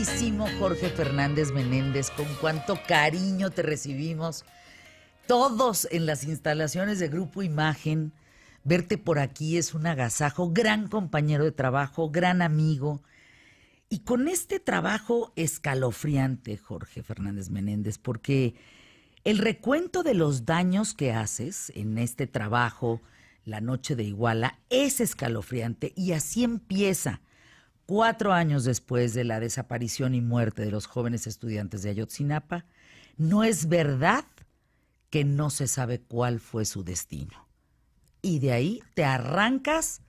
queridísimo Jorge Fernández Menéndez, con cuánto cariño te recibimos todos en las instalaciones de Grupo Imagen. Verte por aquí es un agasajo, gran compañero de trabajo, gran amigo. Y con este trabajo escalofriante, Jorge Fernández Menéndez, porque el recuento de los daños que haces en este trabajo, La Noche de Iguala, es escalofriante y así empieza. 4 años después de la desaparición y muerte de los jóvenes estudiantes de Ayotzinapa, no es verdad que no se sabe cuál fue su destino. Y de ahí te arrancas,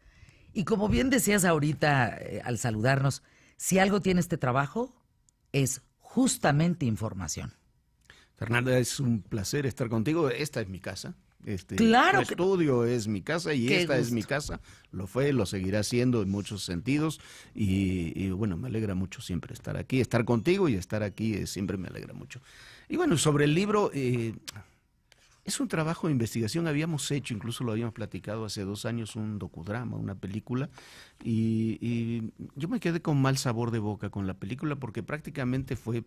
y como bien decías ahorita al saludarnos, si algo tiene este trabajo, es justamente información. Fernanda, es un placer estar contigo. Esta es mi casa. Claro. Tu estudio es mi casa y Qué esta gusto. es mi casa. Lo fue, lo seguirá siendo en muchos sentidos. Y bueno, me alegra mucho siempre estar aquí, estar contigo y estar aquí siempre me alegra mucho. Y bueno, sobre el libro, es un trabajo de investigación. Habíamos hecho, incluso lo habíamos platicado hace 2 años, un docudrama, una película. Y yo me quedé con mal sabor de boca con la película porque prácticamente fue...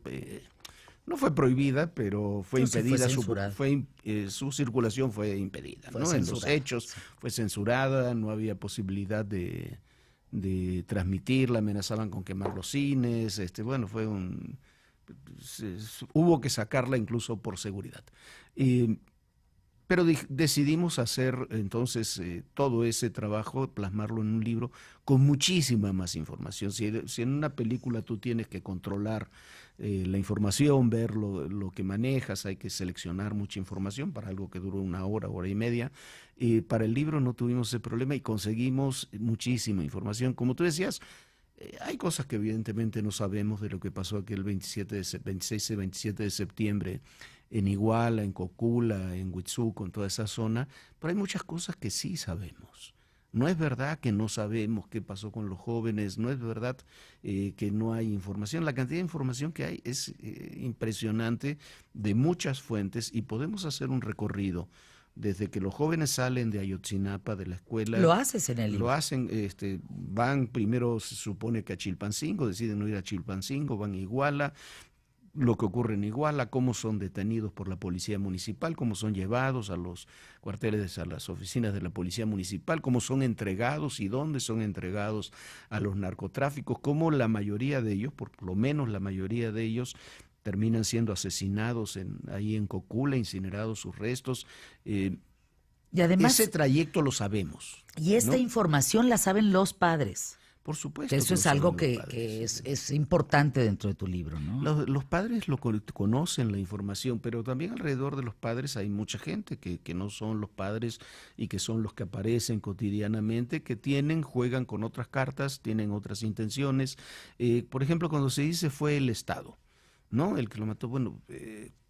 no fue prohibida, pero fue impedida, su circulación fue impedida, ¿no? En los hechos fue censurada, no había posibilidad de transmitirla, amenazaban con quemar los cines, bueno, hubo que sacarla incluso por seguridad. Pero decidimos hacer entonces todo ese trabajo, plasmarlo en un libro con muchísima más información. Si en una película tú tienes que controlar la información, ver lo que manejas, hay que seleccionar mucha información para algo que dure 1 hora, 1 hora y media. Para el libro no tuvimos ese problema y conseguimos muchísima información. Como tú decías, hay cosas que evidentemente no sabemos de lo que pasó aquel 26 y 27 de septiembre en Iguala, en Cocula, en Huitzuco, en toda esa zona, pero hay muchas cosas que sí sabemos. No es verdad que no sabemos qué pasó con los jóvenes, no es verdad que no hay información. La cantidad de información que hay es impresionante, de muchas fuentes, y podemos hacer un recorrido desde que los jóvenes salen de Ayotzinapa, de la escuela. Lo haces en el libro. Lo hacen, van primero, se supone que a Chilpancingo, deciden no ir a Chilpancingo, van a Iguala. Lo que ocurre en Iguala, cómo son detenidos por la policía municipal, cómo son llevados a los cuarteles, a las oficinas de la policía municipal, cómo son entregados y dónde son entregados a los narcotráficos, cómo la mayoría de ellos, por lo menos la mayoría de ellos, terminan siendo asesinados ahí en Cocula, incinerados sus restos. Y además, ese trayecto lo sabemos. Y esta información la saben los padres. Por supuesto. Que eso es algo que es importante dentro de tu libro, ¿no? Los padres conocen la información, pero también alrededor de los padres hay mucha gente que no son los padres y que son los que aparecen cotidianamente, que juegan con otras cartas, tienen otras intenciones. Por ejemplo, cuando se dice fue el Estado, ¿no? El que lo mató, bueno,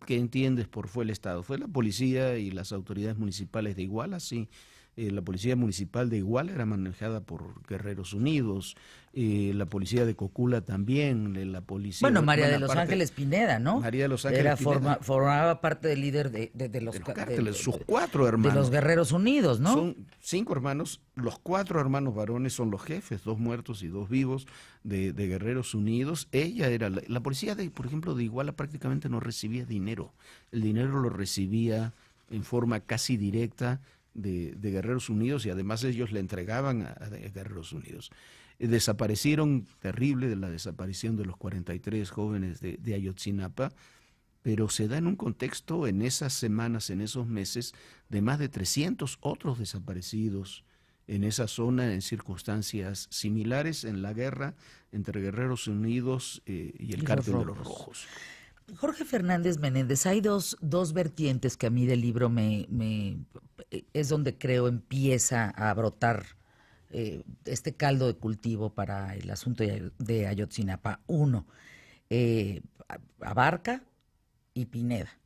¿qué entiendes por fue el Estado? Fue la policía y las autoridades municipales de Iguala, sí. La policía municipal de Iguala era manejada por Guerreros Unidos, la policía de Cocula también, la policía... Bueno, María de los Ángeles Pineda, ¿no? María de los Ángeles Pineda. Formaba parte del líder de los cárteles, sus 4 hermanos. De los Guerreros Unidos, ¿no? Son 5 hermanos, los 4 hermanos varones son los jefes, 2 muertos y 2 vivos de Guerreros Unidos. Ella era, la policía, por ejemplo, de Iguala prácticamente no recibía dinero. El dinero lo recibía en forma casi directa de Guerreros Unidos y además ellos le entregaban a Guerreros Unidos. Desaparecieron, terrible de la desaparición de los 43 jóvenes de Ayotzinapa, pero se da en un contexto en esas semanas, en esos meses, de más de 300 otros desaparecidos en esa zona en circunstancias similares en la guerra entre Guerreros Unidos y el cártel de los Rojos. Jorge Fernández Menéndez, hay dos vertientes que a mí del libro es donde creo empieza a brotar este caldo de cultivo para el asunto de Ayotzinapa. 1, Abarca y Pineda.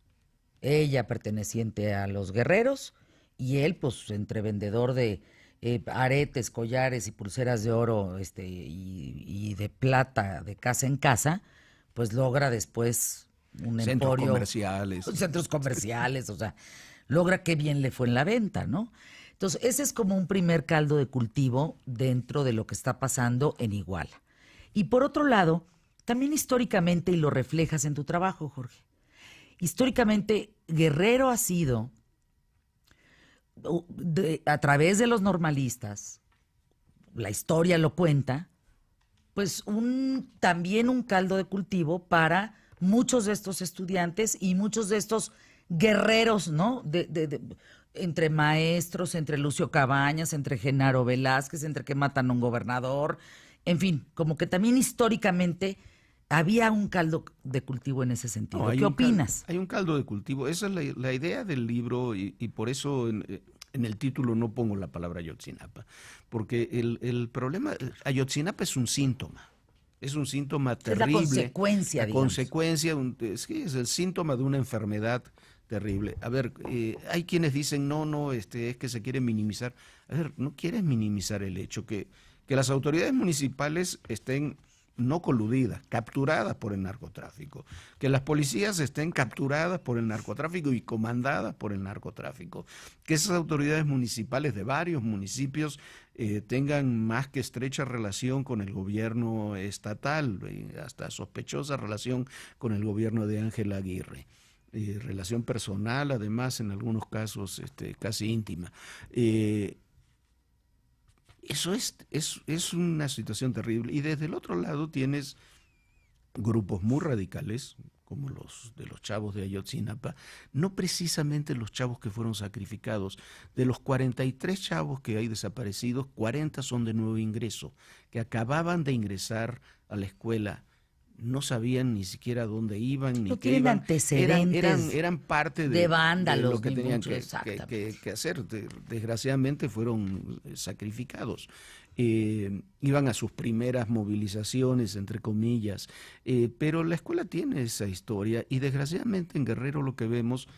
Ella perteneciente a los guerreros y él, pues, entre vendedor de aretes, collares y pulseras de oro y de plata de casa en casa, pues logra después un emporio, centros comerciales, o sea, logra qué bien le fue en la venta, ¿no? Entonces, ese es como un primer caldo de cultivo dentro de lo que está pasando en Iguala. Y por otro lado, también históricamente, y lo reflejas en tu trabajo, Jorge, históricamente Guerrero ha sido, a través de los normalistas, la historia lo cuenta, pues también un caldo de cultivo para muchos de estos estudiantes y muchos de estos guerreros, ¿no? Entre maestros, entre Lucio Cabañas, entre Genaro Velázquez, entre que matan a un gobernador, en fin, como que también históricamente había un caldo de cultivo en ese sentido. ¿Qué opinas? Hay un caldo de cultivo. Esa es la idea del libro y por eso en el título no pongo la palabra Ayotzinapa. Porque el problema, Ayotzinapa es un síntoma. Es un síntoma terrible. Es la consecuencia, digamos. Consecuencia, es el síntoma de una enfermedad terrible. A ver, hay quienes dicen, no, es que se quiere minimizar. A ver, no quieres minimizar el hecho que las autoridades municipales estén no coludidas, capturadas por el narcotráfico, que las policías estén capturadas por el narcotráfico y comandadas por el narcotráfico, que esas autoridades municipales de varios municipios tengan más que estrecha relación con el gobierno estatal, hasta sospechosa relación con el gobierno de Ángel Aguirre. Relación personal, además, en algunos casos casi íntima. Eso es una situación terrible. Y desde el otro lado tienes grupos muy radicales, como los de los chavos de Ayotzinapa, no precisamente los chavos que fueron sacrificados. De los 43 chavos que hay desaparecidos, 40 son de nuevo ingreso, que acababan de ingresar a la escuela. No sabían ni siquiera dónde iban, ni no qué tienen iban. Antecedentes Eran parte de vándalos, de lo que tenían que hacer. Desgraciadamente fueron sacrificados. Iban a sus primeras movilizaciones, entre comillas, pero la escuela tiene esa historia y desgraciadamente en Guerrero lo que vemos,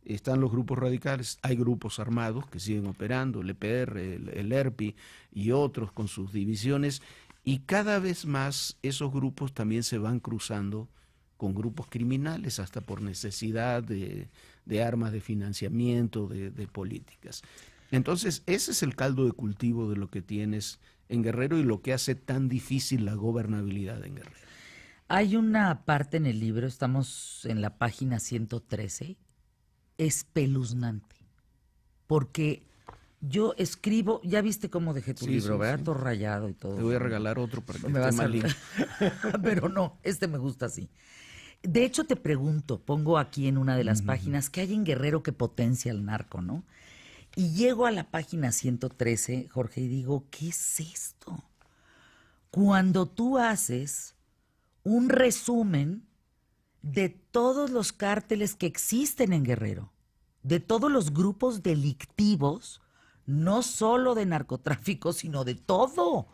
están los grupos radicales, hay grupos armados que siguen operando, el EPR, el ERPI y otros con sus divisiones. Y cada vez más esos grupos también se van cruzando con grupos criminales, hasta por necesidad de armas de financiamiento, de políticas. Entonces, ese es el caldo de cultivo de lo que tienes en Guerrero y lo que hace tan difícil la gobernabilidad en Guerrero. Hay una parte en el libro, estamos en la página 113, espeluznante, porque yo escribo, ya viste cómo dejé tu libro, ¿verdad? Sí. Todo rayado y todo. Te voy a regalar otro para que me esté más lindo. Pero no, me gusta así. De hecho, te pregunto, pongo aquí en una de las páginas, ¿qué hay en Guerrero que potencia el narco, no? Y llego a la página 113, Jorge, y digo, ¿qué es esto? Cuando tú haces un resumen de todos los cárteles que existen en Guerrero, de todos los grupos delictivos, no solo de narcotráfico, sino de todo.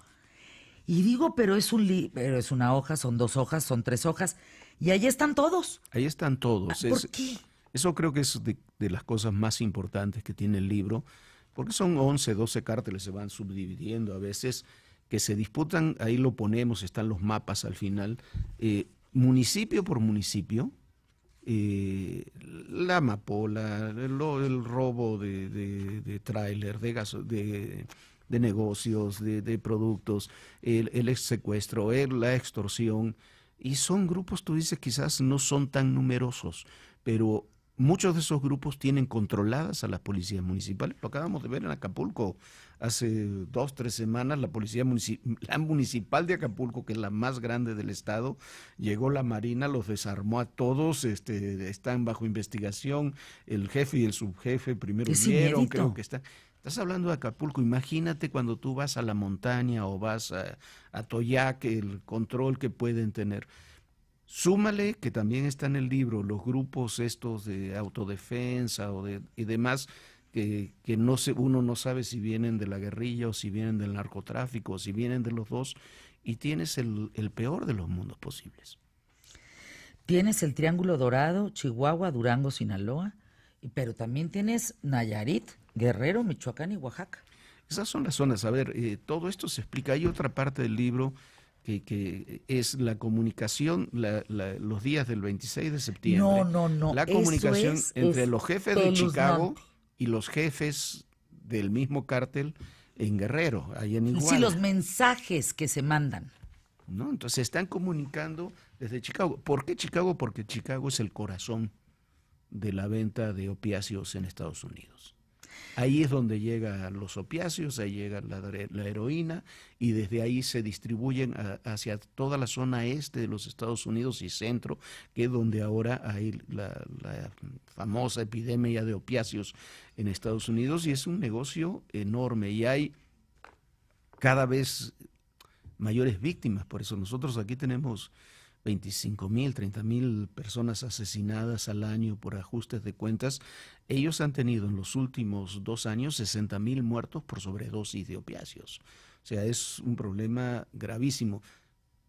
Y digo, pero es una hoja, son 2 hojas, son 3 hojas, y ahí están todos. Ahí están todos. ¿Por qué? Eso creo que es de las cosas más importantes que tiene el libro, porque son 11, 12 cárteles, se van subdividiendo a veces, que se disputan, ahí lo ponemos, están los mapas al final, municipio por municipio. La amapola, el robo de tráiler, de negocios, de productos, el secuestro, la extorsión, y son grupos, tú dices, quizás no son tan numerosos, pero muchos de esos grupos tienen controladas a las policías municipales. Lo acabamos de ver en Acapulco hace 2, 3 semanas. La policía la municipal de Acapulco, que es la más grande del estado, llegó la Marina, los desarmó a todos, están bajo investigación. El jefe y el subjefe primero vieron, creo que Estás hablando de Acapulco. Imagínate cuando tú vas a la montaña o vas a Toyac, el control que pueden tener. Súmale que también está en el libro los grupos estos de autodefensa y demás, que uno no sabe si vienen de la guerrilla o si vienen del narcotráfico o si vienen de los dos, y tienes el peor de los mundos posibles. Tienes el Triángulo Dorado, Chihuahua, Durango, Sinaloa, pero también tienes Nayarit, Guerrero, Michoacán y Oaxaca. Esas son las zonas. A ver, todo esto se explica. Hay otra parte del libro que es la comunicación, los días del 26 de septiembre. No. La comunicación entre los jefes de Chicago y los jefes del mismo cártel en Guerrero, ahí en Iguala. Sí, los mensajes que se mandan. ¿no? Entonces se están comunicando desde Chicago. ¿Por qué Chicago? Porque Chicago es el corazón de la venta de opiáceos en Estados Unidos. Ahí es donde llegan los opiáceos, ahí llega la heroína, y desde ahí se distribuyen hacia toda la zona este de los Estados Unidos y centro, que es donde ahora hay la famosa epidemia de opiáceos en Estados Unidos, y es un negocio enorme, y hay cada vez mayores víctimas. Por eso nosotros aquí tenemos 25,000, 30,000 personas asesinadas al año por ajustes de cuentas. Ellos han tenido en los últimos 2 años 60,000 muertos por sobredosis de opiáceos. O sea, es un problema gravísimo.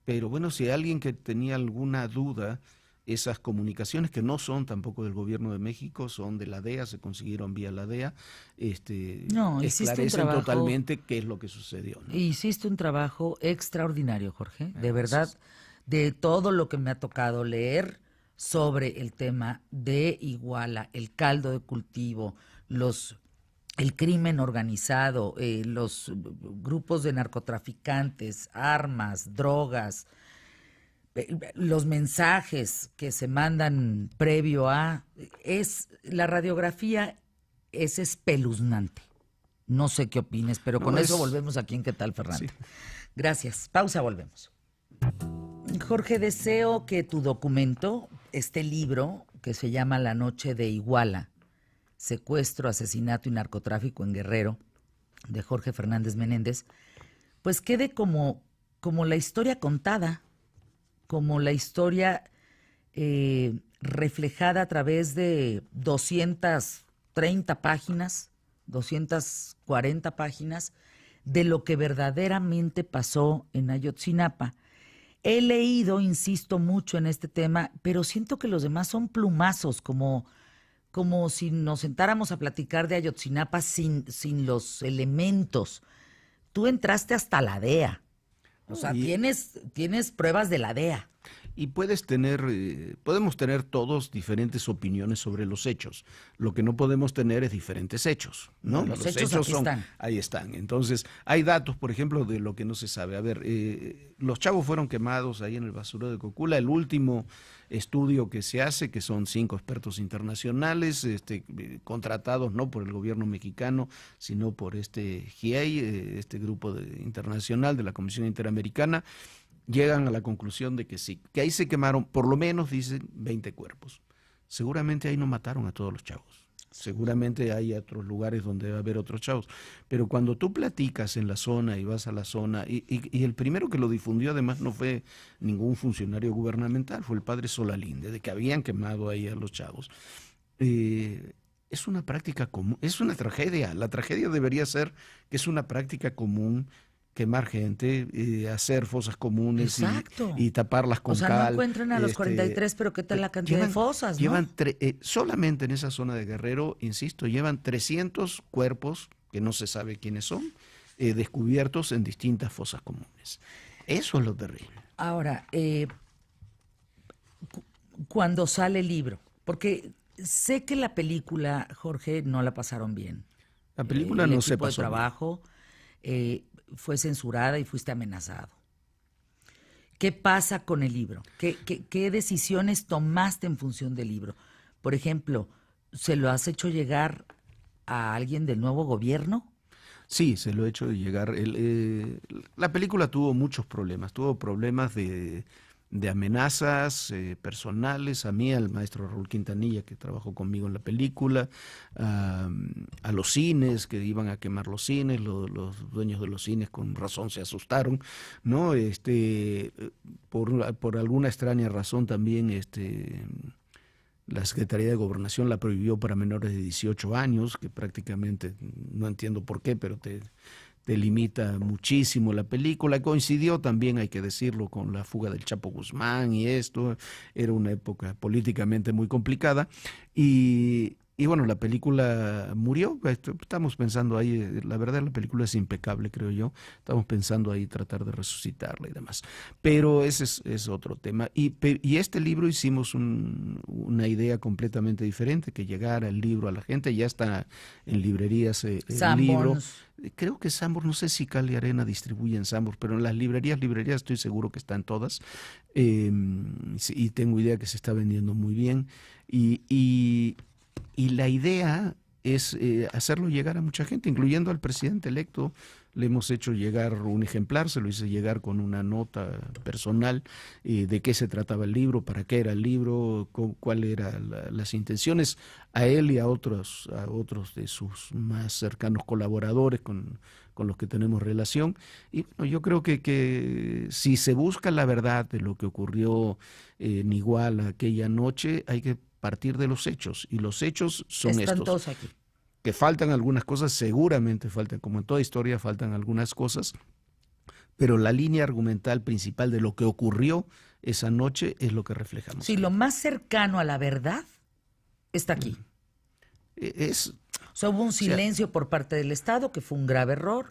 Pero bueno, si hay alguien que tenía alguna duda, esas comunicaciones, que no son tampoco del gobierno de México, son de la DEA, se consiguieron vía la DEA, No, esclarecen totalmente qué es lo que sucedió, ¿no? Hiciste un trabajo extraordinario, Jorge, de verdad. De todo lo que me ha tocado leer sobre el tema de Iguala, el caldo de cultivo, el crimen organizado, los grupos de narcotraficantes, armas, drogas, los mensajes que se mandan previo a... La radiografía es espeluznante. No sé qué opines, pero con eso volvemos aquí en ¿Qué tal, Fernando? Sí. Gracias. Pausa, volvemos. Jorge, deseo que tu documento, este libro que se llama La noche de Iguala, secuestro, asesinato y narcotráfico en Guerrero, de Jorge Fernández Menéndez, pues quede como la historia contada, como la historia reflejada a través de 230 páginas, 240 páginas, de lo que verdaderamente pasó en Ayotzinapa. He leído, insisto mucho en este tema, pero siento que los demás son plumazos, como si nos sentáramos a platicar de Ayotzinapa sin los elementos. Tú entraste hasta la DEA, o sea, tienes pruebas de la DEA. Y podemos tener todos diferentes opiniones sobre los hechos. Lo que no podemos tener es diferentes hechos, ¿no? Los hechos aquí están. Ahí están. Entonces, hay datos, por ejemplo, de lo que no se sabe. A ver, los chavos fueron quemados ahí en el basurero de Cocula. El último estudio que se hace, que son 5 expertos internacionales, contratados no por el gobierno mexicano, sino por GIEI, este grupo internacional de la Comisión Interamericana, llegan a la conclusión de que sí, que ahí se quemaron, por lo menos, dicen, 20 cuerpos. Seguramente ahí no mataron a todos los chavos. Seguramente hay otros lugares donde va a haber otros chavos. Pero cuando tú platicas en la zona y vas a la zona, y el primero que lo difundió además no fue ningún funcionario gubernamental, fue el padre Solalinde, de que habían quemado ahí a los chavos. Es una práctica común, es una tragedia. La tragedia debería ser que es una práctica común quemar gente, hacer fosas comunes y taparlas con cal. O sea, no encuentran a los 43, pero ¿qué tal la cantidad de fosas? Llevan solamente en esa zona de Guerrero, insisto, llevan 300 cuerpos, que no se sabe quiénes son, descubiertos en distintas fosas comunes. Eso es lo terrible. Ahora, cuando sale el libro, porque sé que la película, Jorge, no la pasaron bien. La película no se pasó bien. El equipo de trabajo fue censurada y fuiste amenazado. ¿Qué pasa con el libro? ¿Qué decisiones tomaste en función del libro? Por ejemplo, ¿se lo has hecho llegar a alguien del nuevo gobierno? Sí, se lo he hecho llegar. La película tuvo muchos problemas. Tuvo problemas de amenazas personales, a mí, al maestro Raúl Quintanilla, que trabajó conmigo en la película, a los cines, que iban a quemar los cines, los dueños de los cines con razón se asustaron, ¿no? Por alguna extraña razón también la Secretaría de Gobernación la prohibió para menores de 18 años, que prácticamente no entiendo por qué, pero te limita muchísimo la película. Coincidió también, hay que decirlo, con la fuga del Chapo Guzmán, y esto era una época políticamente muy complicada, y Y bueno, la película murió, estamos pensando ahí, la verdad la película es impecable, creo yo, estamos pensando ahí tratar de resucitarla y demás. Pero ese es otro tema. Y este libro hicimos una idea completamente diferente, que llegara el libro a la gente, ya está en librerías el libro. Sanborns. Creo que Sanborns, no sé si Cali Arena distribuye en Sanborns, pero en las librerías estoy seguro que están todas. Sí, y tengo idea que se está vendiendo muy bien. Y la idea es hacerlo llegar a mucha gente, incluyendo al presidente electo. Le hemos hecho llegar un ejemplar, se lo hice llegar con una nota personal de qué se trataba el libro, para qué era el libro, cuáles eran las intenciones, a él y a otros de sus más cercanos colaboradores con los que tenemos relación. Y bueno, yo creo que si se busca la verdad de lo que ocurrió en Iguala aquella noche, hay que partir de los hechos, y los hechos son Están estos. todos aquí. Que faltan algunas cosas, seguramente faltan, como en toda historia faltan algunas cosas, pero la línea argumental principal de lo que ocurrió esa noche es lo que reflejamos. Sí, lo más cercano a la verdad está aquí. Es, O sea, hubo un silencio por parte del Estado, que fue un grave error,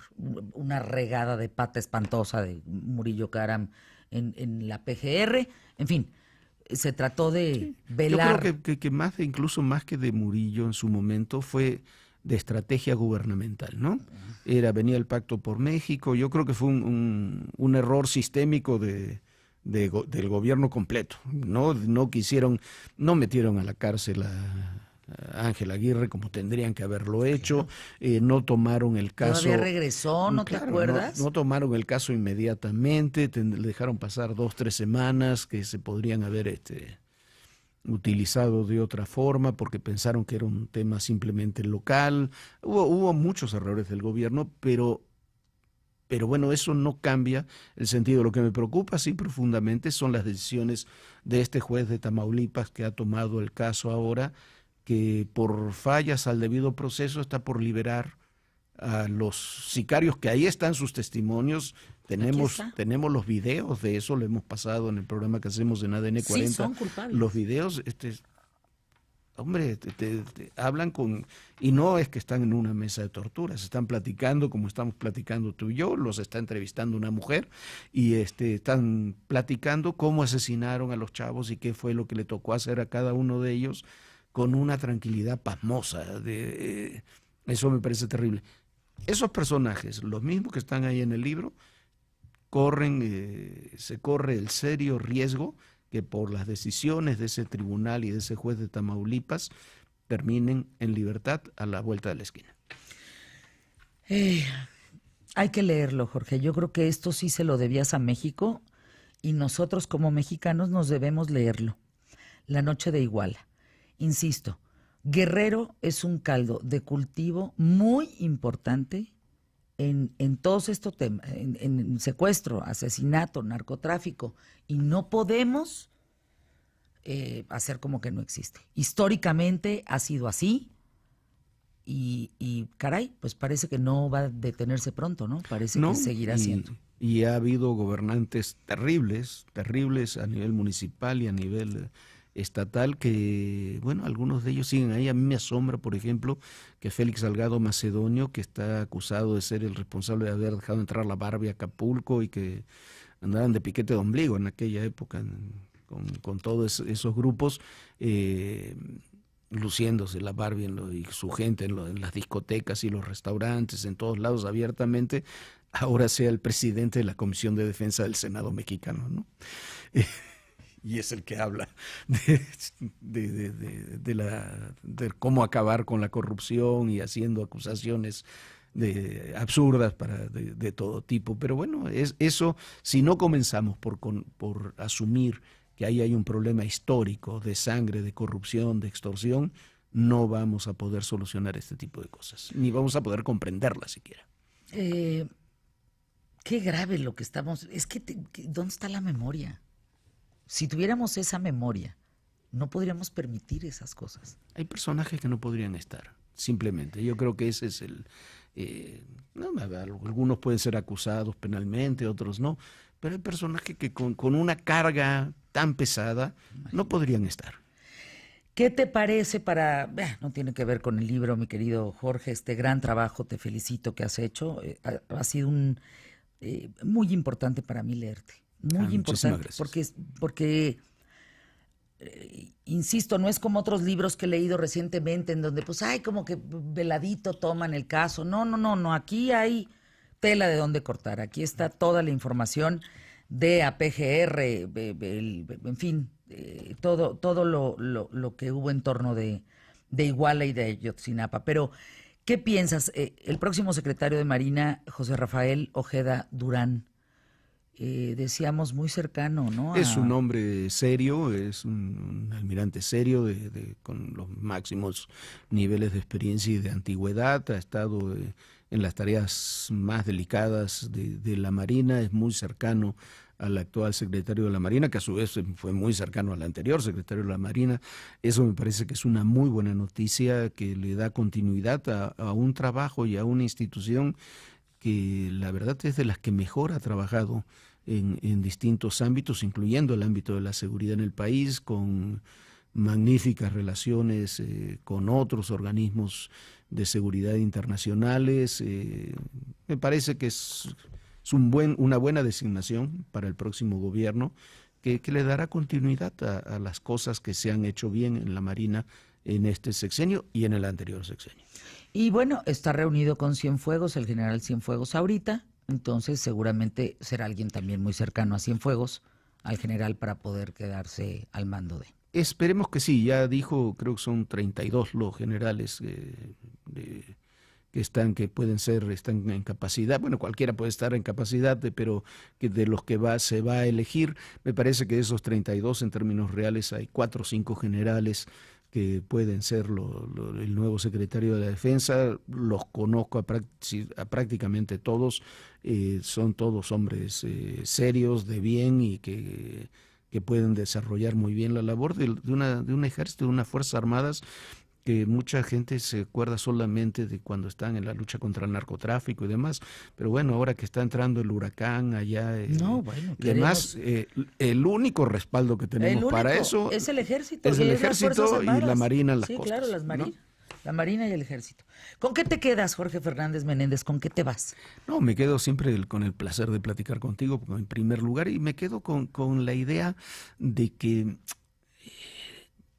una regada de pata espantosa de Murillo Karam en la PGR, en fin, se trató de velar. Yo creo que más incluso más que de Murillo en su momento fue de estrategia gubernamental, ¿no? Venía el Pacto por México, yo creo que fue un error sistémico del gobierno completo, ¿no? No metieron a la cárcel a Ángel Aguirre como tendrían que haberlo hecho, no tomaron el caso. Todavía regresó, ¿no te acuerdas? No tomaron el caso inmediatamente, le dejaron pasar 2-3 semanas que se podrían haber utilizado de otra forma porque pensaron que era un tema simplemente local. Hubo muchos errores del gobierno, pero bueno, eso no cambia el sentido. Lo que me preocupa sí profundamente son las decisiones de este juez de Tamaulipas que ha tomado el caso ahora, que por fallas al debido proceso está por liberar a los sicarios, que ahí están sus testimonios. Tenemos los videos de eso, lo hemos pasado en el programa que hacemos en ADN 40. Sí, son culpables. Los videos, hombre, te hablan y no es que están en una mesa de tortura, se están platicando como estamos platicando tú y yo, los está entrevistando una mujer y están platicando cómo asesinaron a los chavos y qué fue lo que le tocó hacer a cada uno de ellos, con una tranquilidad pasmosa. Eso me parece terrible. Esos personajes, los mismos que están ahí en el libro, se corre el serio riesgo que por las decisiones de ese tribunal y de ese juez de Tamaulipas terminen en libertad a la vuelta de la esquina. Hay que leerlo, Jorge. Yo creo que esto sí se lo debías a México y nosotros como mexicanos nos debemos leerlo. La noche de Iguala. Insisto, Guerrero es un caldo de cultivo muy importante en todos estos temas, en secuestro, asesinato, narcotráfico, y no podemos hacer como que no existe. Históricamente ha sido así y caray, pues parece que no va a detenerse pronto, ¿no? Parece que seguirá siendo. Y ha habido gobernantes terribles a nivel municipal y a nivel estatal, que, bueno, algunos de ellos siguen ahí. A mí me asombra, por ejemplo, que Félix Salgado Macedonio, que está acusado de ser el responsable de haber dejado entrar la Barbie a Acapulco y que andaban de piquete de ombligo en aquella época con todos esos grupos, luciéndose la Barbie y su gente en las discotecas y los restaurantes, en todos lados abiertamente, ahora sea el presidente de la Comisión de Defensa del Senado mexicano, ¿no? Y es el que habla de cómo acabar con la corrupción y haciendo acusaciones absurdas de todo tipo. Pero bueno, eso, si no comenzamos por asumir que ahí hay un problema histórico de sangre, de corrupción, de extorsión, no vamos a poder solucionar este tipo de cosas, ni vamos a poder comprenderlas siquiera. Qué grave lo que estamos... Es que, ¿dónde está la memoria? Si tuviéramos esa memoria, no podríamos permitir esas cosas. Hay personajes que no podrían estar, simplemente. Yo creo que ese es algunos pueden ser acusados penalmente, otros no, pero hay personajes que con una carga tan pesada no podrían estar. ¿Qué te parece para, no tiene que ver con el libro, mi querido Jorge, este gran trabajo, te felicito que has hecho, ha sido muy importante para mí leerte, muy Muchísimas importante, gracias. porque insisto, no es como otros libros que he leído recientemente en donde pues hay como que veladito toman el caso, no, aquí hay tela de dónde cortar, aquí está toda la información de APGR, en fin, todo lo que hubo en torno de Iguala y de Ayotzinapa. Pero, ¿qué piensas? El próximo secretario de Marina, José Rafael Ojeda Durán, decíamos muy cercano, ¿no? Es un hombre serio, es un almirante serio con los máximos niveles de experiencia y de antigüedad, ha estado en las tareas más delicadas de la Marina, es muy cercano al actual secretario de la Marina, que a su vez fue muy cercano al anterior secretario de la Marina. Eso me parece que es una muy buena noticia, que le da continuidad a un trabajo y a una institución que la verdad es de las que mejor ha trabajado en distintos ámbitos, incluyendo el ámbito de la seguridad en el país, con magníficas relaciones con otros organismos de seguridad internacionales. Me parece que es una buena designación para el próximo gobierno que le dará continuidad a las cosas que se han hecho bien en la Marina en este sexenio y en el anterior sexenio. Y bueno, está reunido con Cienfuegos, el general Cienfuegos ahorita, entonces seguramente será alguien también muy cercano a Cienfuegos, al general, para poder quedarse al mando de. Esperemos que sí, ya dijo, creo que son 32 los generales que están, están en capacidad, bueno, cualquiera puede estar en capacidad, pero que de los que se va a elegir, me parece que de esos 32 en términos reales hay 4 o 5 generales que pueden ser el nuevo secretario de la Defensa. Los conozco a prácticamente todos, son todos hombres serios, de bien y que pueden desarrollar muy bien la labor de un ejército, de unas Fuerzas Armadas que mucha gente se acuerda solamente de cuando están en la lucha contra el narcotráfico y demás, pero bueno, ahora que está entrando el huracán allá y demás, el único respaldo que tenemos para eso es el ejército, es el ejército y la Marina en las costas. Sí, claro, ¿no? La Marina y el ejército. ¿Con qué te quedas, Jorge Fernández Menéndez? ¿Con qué te vas? No, me quedo siempre con el placer de platicar contigo en primer lugar y me quedo con la idea de que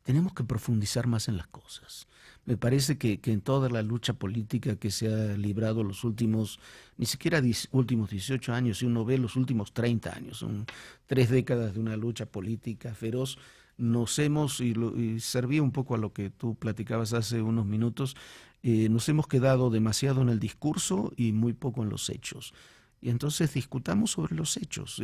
tenemos que profundizar más en las cosas. Me parece que en toda la lucha política que se ha librado los últimos, ni siquiera últimos 18 años, si uno ve los últimos 30 años, son 3 décadas de una lucha política feroz, nos hemos, y servía un poco a lo que tú platicabas hace unos minutos, nos hemos quedado demasiado en el discurso y muy poco en los hechos. Y entonces discutamos sobre los hechos,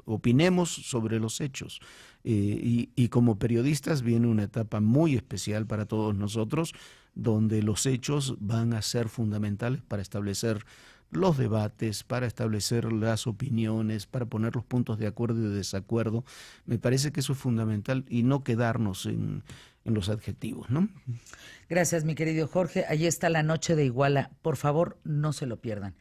opinemos sobre los hechos. Y como periodistas viene una etapa muy especial para todos nosotros, donde los hechos van a ser fundamentales para establecer los debates, para establecer las opiniones, para poner los puntos de acuerdo y de desacuerdo. Me parece que eso es fundamental y no quedarnos en los adjetivos, ¿no? Gracias, mi querido Jorge. Allí está La Noche de Iguala. Por favor, no se lo pierdan.